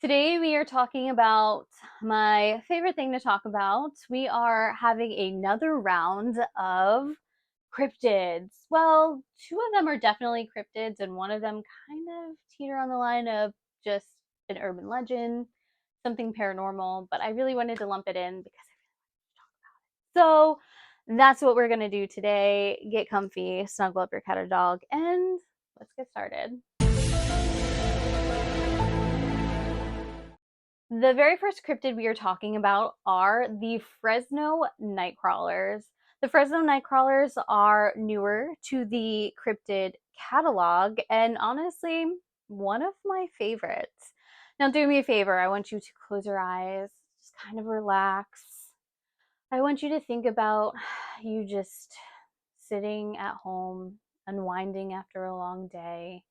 Today we are talking about my favorite thing to talk about. We are having another round of cryptids. Well, two of them are definitely cryptids, and one of them kind of teeter on the line of just an urban legend, something paranormal, but I really wanted to lump it in because so that's what we're going to do today. Get comfy, snuggle up your cat or dog, and let's get started. The very first cryptid we are talking about are the Fresno nightcrawlers. The Fresno nightcrawlers are newer to the cryptid catalog and honestly, one of my favorites. Now, do me a favor. I want you to close your eyes, just kind of relax. I want you to think about you just sitting at home, unwinding after a long day.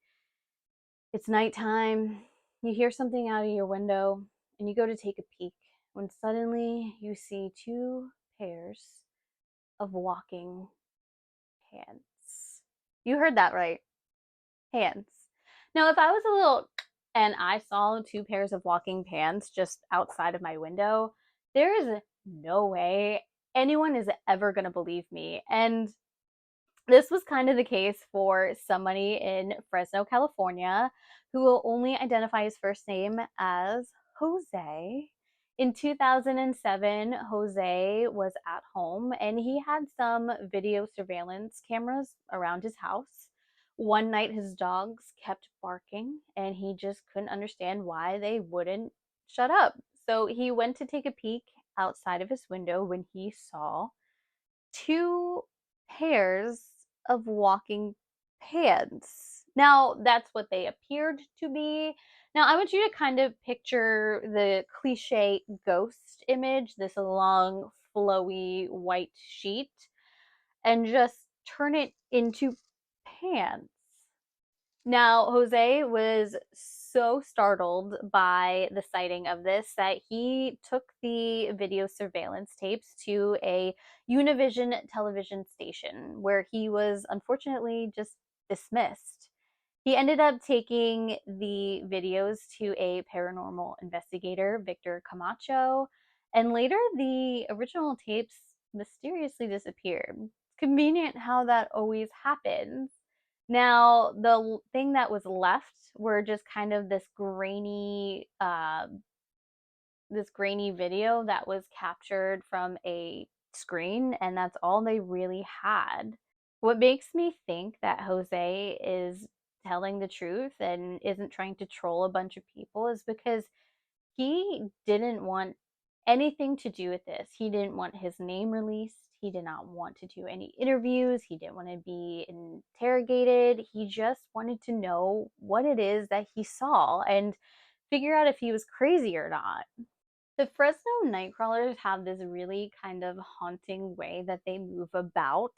It's nighttime. You hear something out of your window and you go to take a peek when suddenly you see two pairs of walking hands. You heard that right. Hands. Now, if I was a little and I saw two pairs of walking pants just outside of my window, there is no way anyone is ever going to believe me. And this was kind of the case for somebody in Fresno, California, who will only identify his first name as Jose. In 2007, Jose was at home and he had some video surveillance cameras around his house. One night, his dogs kept barking and he just couldn't understand why they wouldn't shut up. So he went to take a peek outside of his window when he saw two pairs of walking pants. Now, that's what they appeared to be. Now, I want you to kind of picture the cliche ghost image, this long, flowy white sheet, and just turn it into pants. Now, Jose was so startled by the sighting of this that he took the video surveillance tapes to a Univision television station where he was unfortunately just dismissed. He ended up taking the videos to a paranormal investigator, Victor Camacho, and later the original tapes mysteriously disappeared. Convenient how that always happens. Now, the thing that was left were just kind of this grainy video that was captured from a screen, and that's all they really had. What makes me think that Jose is telling the truth and isn't trying to troll a bunch of people is because he didn't want anything to do with this. He didn't want his name released. He did not want to do any interviews. He didn't want to be interrogated. He just wanted to know what it is that he saw and figure out if he was crazy or not. The Fresno nightcrawlers have this really kind of haunting way that they move about.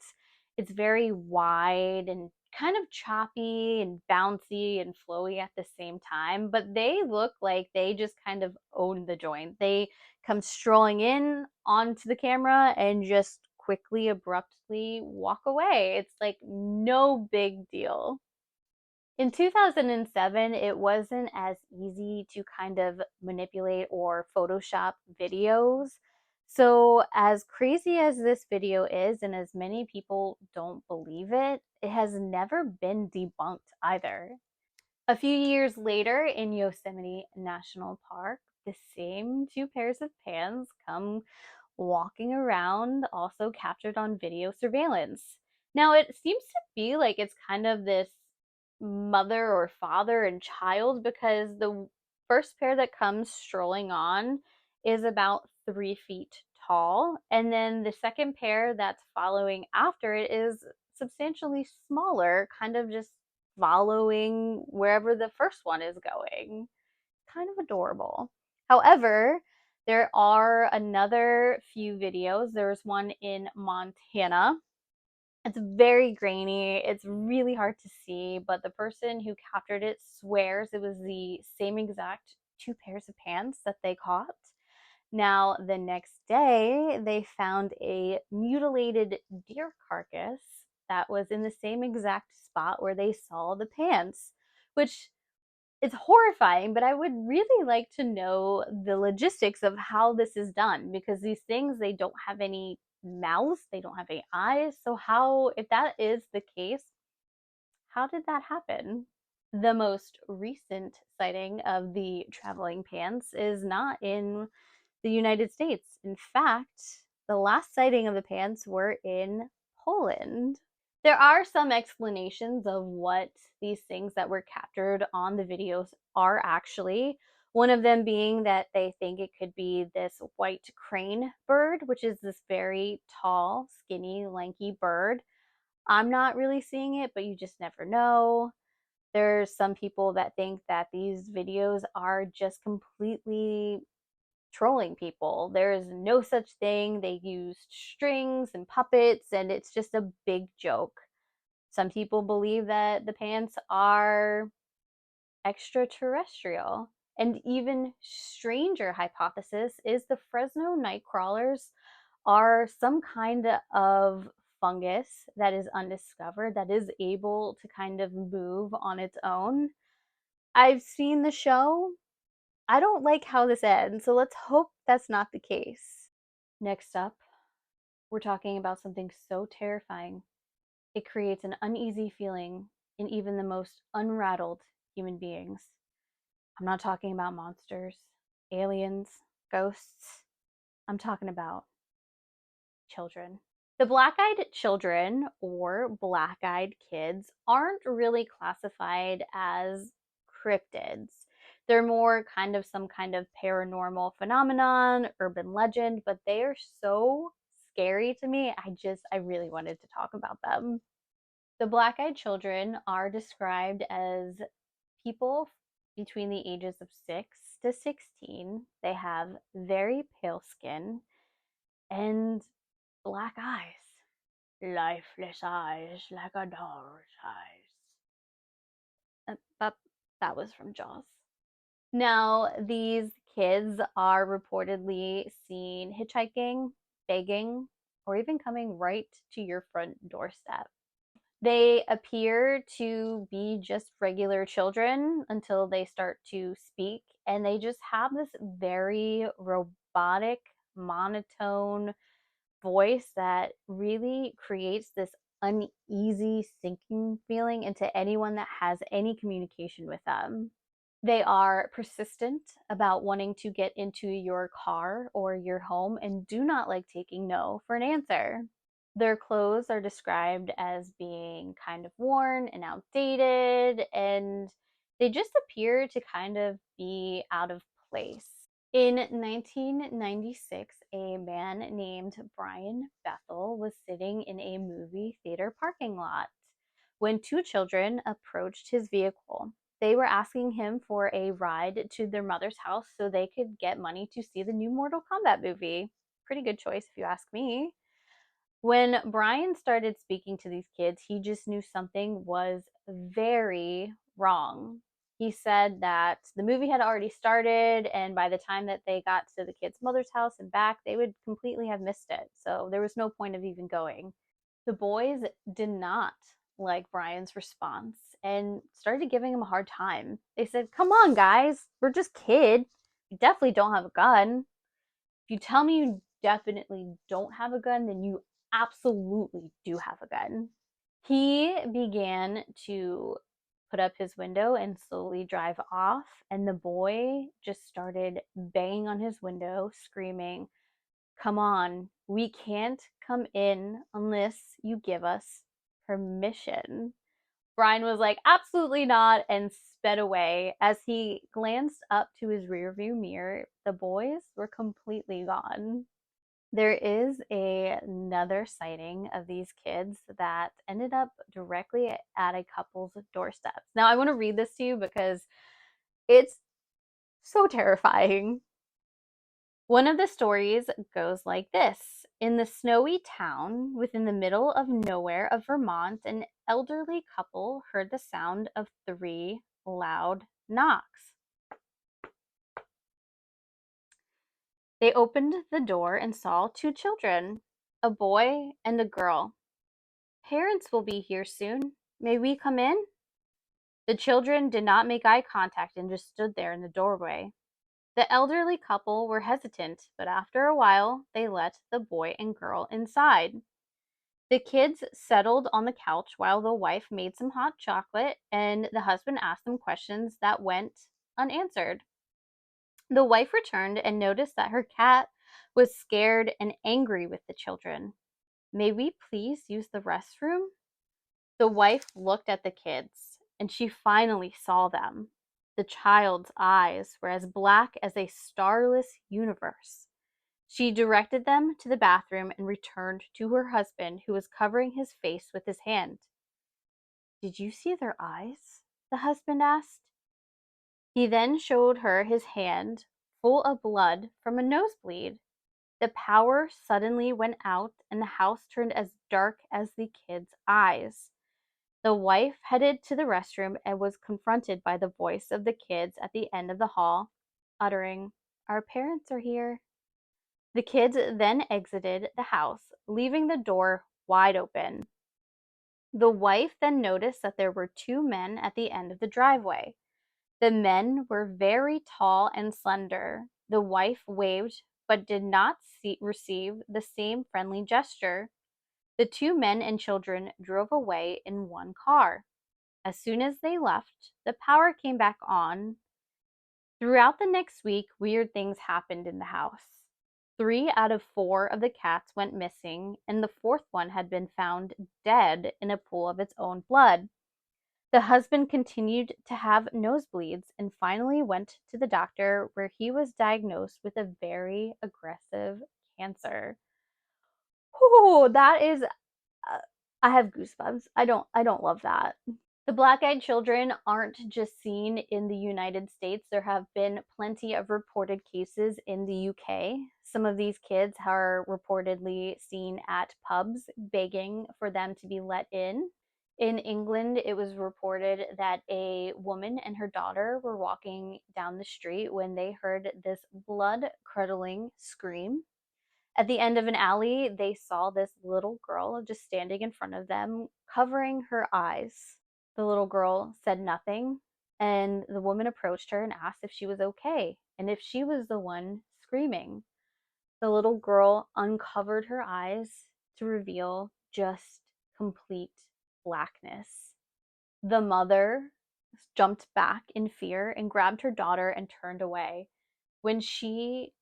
It's very wide and kind of choppy and bouncy and flowy at the same time, but they look like they just kind of own the joint. They come strolling in onto the camera and just quickly, abruptly walk away. It's like no big deal. In 2007, it wasn't as easy to kind of manipulate or Photoshop videos. So, as crazy as this video is, and as many people don't believe it, it has never been debunked either. A few years later, in Yosemite National Park, the same two pairs of pants come walking around, also captured on video surveillance. Now, it seems to be like it's kind of this mother or father and child because the first pair that comes strolling on is about 3 feet tall. And then the second pair that's following after it is substantially smaller, kind of just following wherever the first one is going. Kind of adorable. However, there are another few videos. There's one in Montana. It's very grainy. It's really hard to see, but the person who captured it swears it was the same exact two pairs of pants that they caught. Now, the next day, they found a mutilated deer carcass that was in the same exact spot where they saw the pants, which It's horrifying, but I would really like to know the logistics of how this is done, because these things, they don't have any mouths, they don't have any eyes. So how, if that is the case, how did that happen? The most recent sighting of the traveling pants is not in the United States. In fact, the last sighting of the pants were in Poland. There are some explanations of what these things that were captured on the videos are actually. One of them being that they think it could be this white crane bird, which is this very tall, skinny, lanky bird. I'm not really seeing it, but you just never know. There's some people that think that these videos are just completely trolling people. There is no such thing. They used strings and puppets, and it's just a big joke. Some people believe that the pants are extraterrestrial. And even stranger hypothesis is the Fresno nightcrawlers are some kind of fungus that is undiscovered that is able to kind of move on its own. I've seen the show. I don't like how this ends, so let's hope that's not the case. Next up, we're talking about something so terrifying. It creates an uneasy feeling in even the most unrattled human beings. I'm not talking about monsters, aliens, ghosts. I'm talking about children. The black eyed children or black eyed kids aren't really classified as cryptids. They're more kind of some kind of paranormal phenomenon, urban legend, but they are so scary to me. I really wanted to talk about them. The black eyed children are described as people between the ages of 6 to 16. They have very pale skin and black eyes. Lifeless eyes like a doll's eyes. That, that was from Jaws. Now, these kids are reportedly seen hitchhiking, begging, or even coming right to your front doorstep. They appear to be just regular children until they start to speak, and they just have this very robotic, monotone voice that really creates this uneasy, sinking feeling into anyone that has any communication with them. They are persistent about wanting to get into your car or your home and do not like taking no for an answer. Their clothes are described as being kind of worn and outdated, and they just appear to kind of be out of place. In 1996, a man named Brian Bethel was sitting in a movie theater parking lot when two children approached his vehicle. They were asking him for a ride to their mother's house so they could get money to see the new Mortal Kombat movie. Pretty good choice, if you ask me. When Brian started speaking to these kids, he just knew something was very wrong. He said that the movie had already started, and by the time that they got to the kids' mother's house and back, they would completely have missed it. So there was no point of even going. The boys did not like Brian's response and started giving him a hard time. They said, "Come on, guys, we're just kids. You definitely don't have a gun. If you tell me you definitely don't have a gun, then you absolutely do have a gun." He began to put up his window and slowly drive off, and the boy just started banging on his window, screaming, "Come on, we can't come in unless you give us permission." Brian was like, "Absolutely not," and sped away. As he glanced up to his rearview mirror, the boys were completely gone. There is another sighting of these kids that ended up directly at a couple's doorsteps. Now, I want to read this to you because it's so terrifying. One of the stories goes like this. In the snowy town within the middle of nowhere of Vermont, an elderly couple heard the sound of 3 loud knocks. They opened the door and saw 2 children, a boy and a girl. "Parents will be here soon. May we come in?" The children did not make eye contact and just stood there in the doorway. The elderly couple were hesitant, but after a while, they let the boy and girl inside. The kids settled on the couch while the wife made some hot chocolate and the husband asked them questions that went unanswered. The wife returned and noticed that her cat was scared and angry with the children. May we please use the restroom? The wife looked at the kids and she finally saw them. The child's eyes were as black as a starless universe. She directed them to the bathroom and returned to her husband, who was covering his face with his hand. Did you see their eyes? The husband asked. He then showed her his hand full of blood from a nosebleed. The power suddenly went out and the house turned as dark as the kids' eyes. The wife headed to the restroom and was confronted by the voice of the kids at the end of the hall, uttering, "Our parents are here." The kids then exited the house, leaving the door wide open. The wife then noticed that there were two men at the end of the driveway. The men were very tall and slender. The wife waved but did not receive the same friendly gesture. The two men and children drove away in one car. As soon as they left, the power came back on. Throughout the next week, weird things happened in the house. 3 out of 4 of the cats went missing, and the fourth one had been found dead in a pool of its own blood. The husband continued to have nosebleeds and finally went to the doctor where he was diagnosed with a very aggressive cancer. Oh, that is I have goosebumps. I don't love that. The black-eyed children aren't just seen in the United States. There have been plenty of reported cases in the UK. Some of these kids are reportedly seen at pubs begging for them to be let in. In England, it was reported that a woman and her daughter were walking down the street when they heard this blood-curdling scream. At the end of an alley, they saw this little girl just standing in front of them, covering her eyes. The little girl said nothing, and the woman approached her and asked if she was okay and if she was the one screaming. The little girl uncovered her eyes to reveal just complete blackness. The mother jumped back in fear and grabbed her daughter and turned away. When she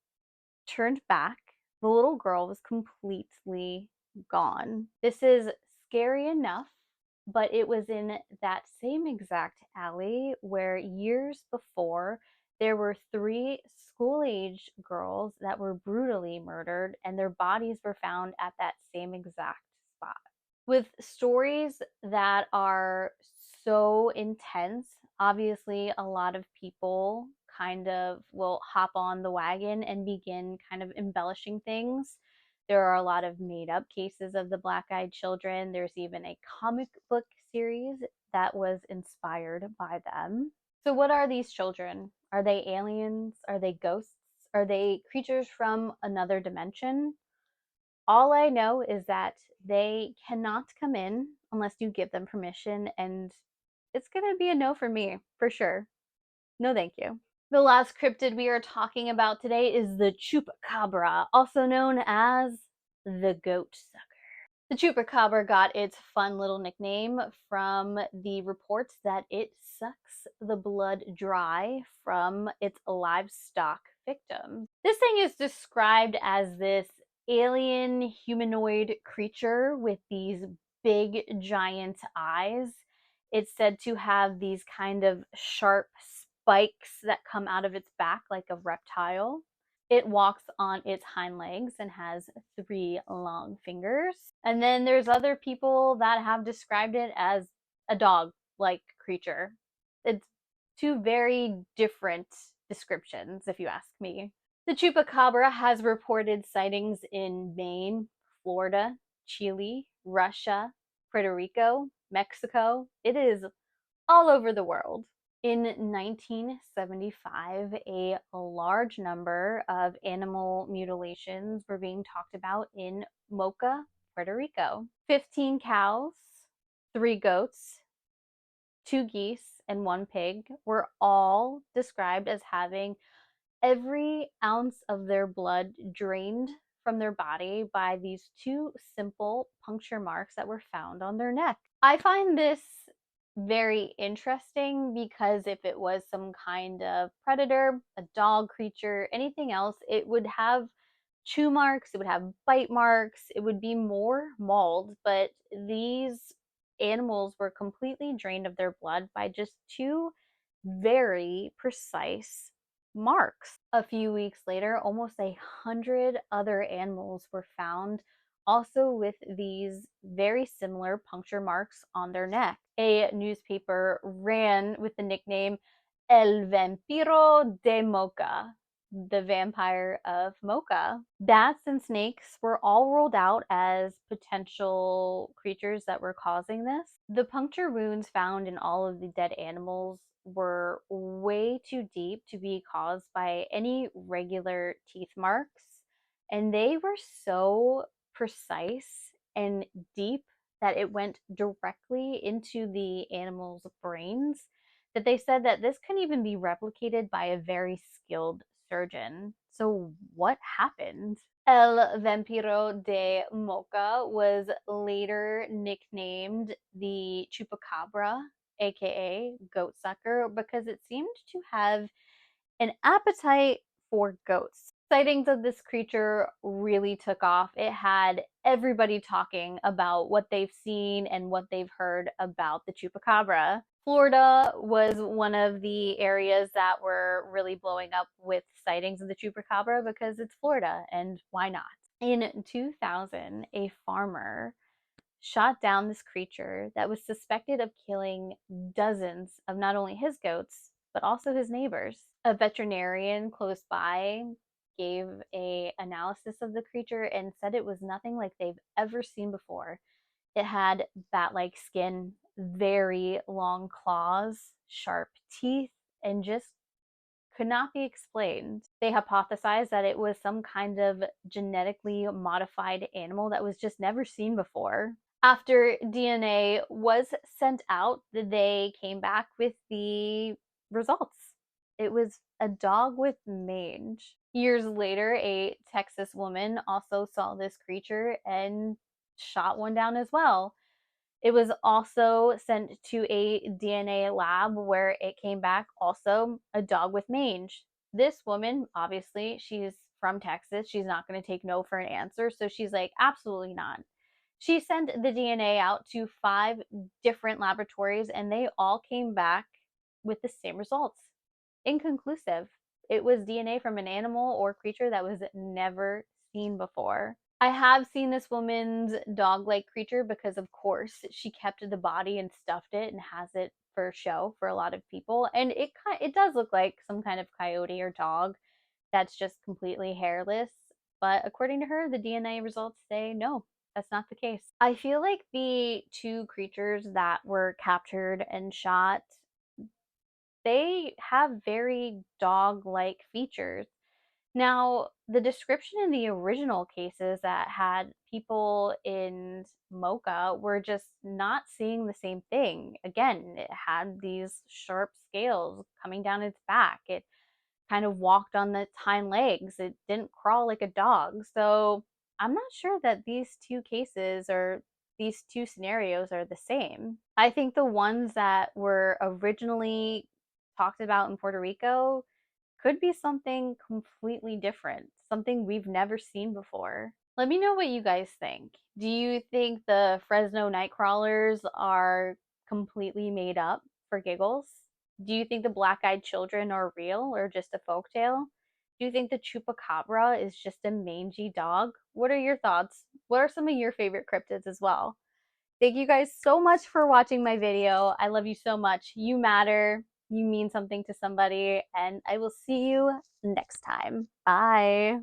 turned back, the little girl was completely gone. This is scary enough, but it was in that same exact alley where years before there were 3 school-age girls that were brutally murdered and their bodies were found at that same exact spot. With stories that are so intense, obviously a lot of people kind of will hop on the wagon and begin kind of embellishing things. There are a lot of made up cases of the black-eyed children. There's even a comic book series that was inspired by them. So what are these children? Are they aliens? Are they ghosts? Are they creatures from another dimension? All I know is that they cannot come in unless you give them permission, and it's gonna be a no for me, for sure. No thank you. The last cryptid we are talking about today is the Chupacabra, also known as the goat sucker. The Chupacabra got its fun little nickname from the reports that it sucks the blood dry from its livestock victims. This thing is described as this alien humanoid creature with these big giant eyes. It's said to have these kind of sharp spikes that come out of its back like a reptile. It walks on its hind legs and has 3 long fingers. And then there's other people that have described it as a dog-like creature. It's 2 very different descriptions, if you ask me. The Chupacabra has reported sightings in Maine, Florida, Chile, Russia, Puerto Rico, Mexico. It is all over the world. In 1975, a large number of animal mutilations were being talked about in Moca, Puerto Rico. 15 cows, 3 goats, 2 geese, and 1 pig were all described as having every ounce of their blood drained from their body by these 2 simple puncture marks that were found on their neck. I find this very interesting because if it was some kind of predator, a dog creature, anything else, it would have chew marks, it would have bite marks, it would be more mauled, but these animals were completely drained of their blood by just 2 very precise marks. A few weeks later, almost 100 other animals were found, also with these very similar puncture marks on their neck. A newspaper ran with the nickname El Vampiro de Mocha, the vampire of Mocha. Bats and snakes were all ruled out as potential creatures that were causing this. The puncture wounds found in all of the dead animals were way too deep to be caused by any regular teeth marks, and they were so precise and deep that it went directly into the animals' brains, that they said that this couldn't even be replicated by a very skilled surgeon. So, what happened? El Vampiro de Mocha was later nicknamed the Chupacabra, aka goat sucker, because it seemed to have an appetite for ghosts. Sightings of this creature really took off. It had everybody talking about what they've seen and what they've heard about the Chupacabra. Florida was one of the areas that were really blowing up with sightings of the Chupacabra because it's Florida, and why not? In 2000, a farmer shot down this creature that was suspected of killing dozens of not only his goats, but also his neighbors. A veterinarian close by gave a analysis of the creature and said it was nothing like they've ever seen before. It had bat-like skin, very long claws, sharp teeth, and just could not be explained. They hypothesized that it was some kind of genetically modified animal that was just never seen before. After DNA was sent out, they came back with the results. It was a dog with mange. Years later, a Texas woman also saw this creature and shot one down as well. It was also sent to a DNA lab where it came back also a dog with mange. This woman, obviously, she's from Texas. She's not going to take no for an answer. So she's like, absolutely not. She sent the DNA out to 5 different laboratories and they all came back with the same results. Inconclusive. It was DNA from an animal or creature that was never seen before. I have seen this woman's dog-like creature because, of course, she kept the body and stuffed it and has it for show for a lot of people. And it does look like some kind of coyote or dog that's just completely hairless. But according to her, the DNA results say no, that's not the case. I feel like the 2 creatures that were captured and shot, they have very dog-like features. Now, the description in the original cases that had people in Mocha were just not seeing the same thing. Again, it had these sharp scales coming down its back. It kind of walked on its hind legs. It didn't crawl like a dog. So I'm not sure that these 2 cases or these 2 scenarios are the same. I think the ones that were originally talked about in Puerto Rico could be something completely different, something we've never seen before. Let me know what you guys think. Do you think the Fresno nightcrawlers are completely made up for giggles? Do you think the black-eyed children are real or just a folktale? Do you think the chupacabra is just a mangy dog? What are your thoughts? What are some of your favorite cryptids as well? Thank you guys so much for watching my video. I love you so much. You matter. You mean something to somebody, and I will see you next time. Bye.